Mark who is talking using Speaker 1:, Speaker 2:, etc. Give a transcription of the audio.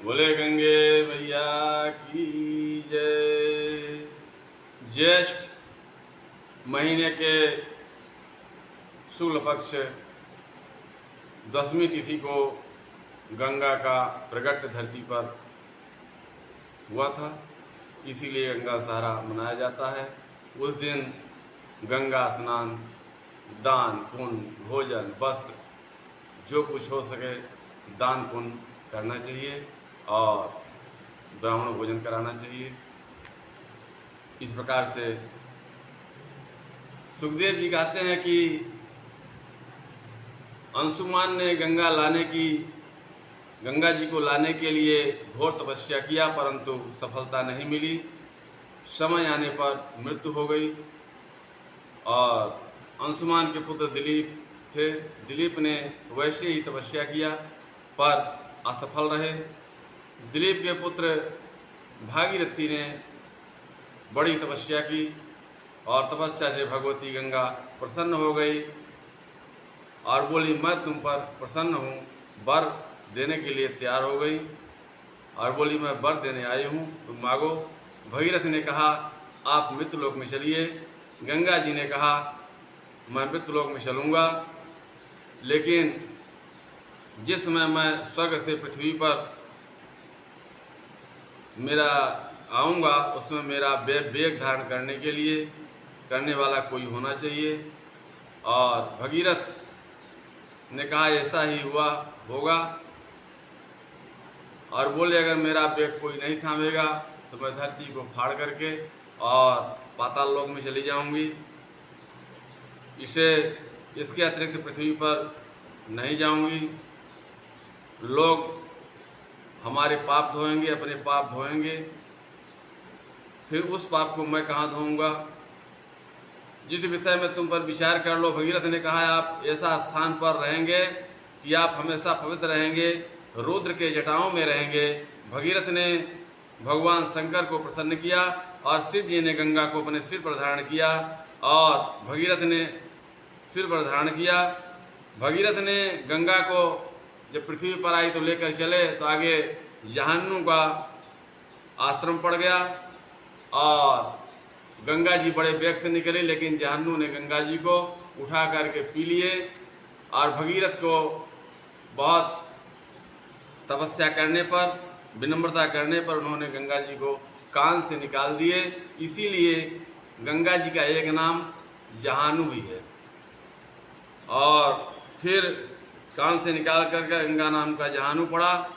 Speaker 1: बोले गंगे भैया की जय। ज्येष्ठ महीने के शुक्ल पक्ष दसवीं तिथि को गंगा का प्रगट धरती पर हुआ था, इसीलिए गंगा दशहरा मनाया जाता है। उस दिन गंगा स्नान, दान पुण्य, भोजन, वस्त्र जो कुछ हो सके दान पुण्य करना चाहिए और ब्राह्मण भोजन कराना चाहिए। इस प्रकार से सुखदेव जी कहते हैं कि अंशुमान ने गंगा जी को लाने के लिए घोर तपस्या किया, परंतु सफलता नहीं मिली। समय आने पर मृत्यु हो गई और अंशुमान के पुत्र दिलीप थे। दिलीप ने वैसे ही तपस्या किया पर असफल रहे। दिलीप के पुत्र भागीरथी ने बड़ी तपस्या की और तपस्या से भगवती गंगा प्रसन्न हो गई और बोली, मैं तुम पर प्रसन्न हूँ, वर देने के लिए तैयार हो गई और बोली, मैं वर देने आई हूँ, तुम मांगो। भगीरथ ने कहा, आप मृत्युलोक में चलिए। गंगा जी ने कहा, मैं मृत्युलोक में चलूँगा, लेकिन जिस समय मैं स्वर्ग से पृथ्वी पर मेरा आऊँगा उसमें मेरा वेग धारण करने के लिए करने वाला कोई होना चाहिए। और भगीरथ ने कहा, ऐसा ही होगा और बोले, अगर मेरा वेग कोई नहीं थामेगा तो मैं धरती को फाड़ करके और पाताल लोक में चली जाऊंगी। इसके अतिरिक्त पृथ्वी पर नहीं जाऊंगी। लोग हमारे पाप धोएंगे, अपने पाप धोएंगे, फिर उस पाप को मैं कहाँ धोऊंगा। जिस विषय में तुम पर विचार कर लो। भगीरथ ने कहा, आप ऐसा स्थान पर रहेंगे कि आप हमेशा पवित्र रहेंगे, रुद्र के जटाओं में रहेंगे। भगीरथ ने भगवान शंकर को प्रसन्न किया और शिव जी ने गंगा को अपने सिर पर धारण किया और भगीरथ ने सिर पर धारण किया। भगीरथ ने गंगा को जब पृथ्वी पर आई तो लेकर चले तो आगे जहन्नुम का आश्रम पड़ गया और गंगा जी बड़े वेग से निकले, लेकिन जहन्नुम ने गंगा जी को उठा करके पी लिए और भगीरथ को बहुत तपस्या करने पर, विनम्रता करने पर उन्होंने गंगा जी को कान से निकाल दिए। इसीलिए गंगा जी का एक नाम जहानु भी है। और फिर कान से निकाल कर गंगा नाम का जहानु पड़ा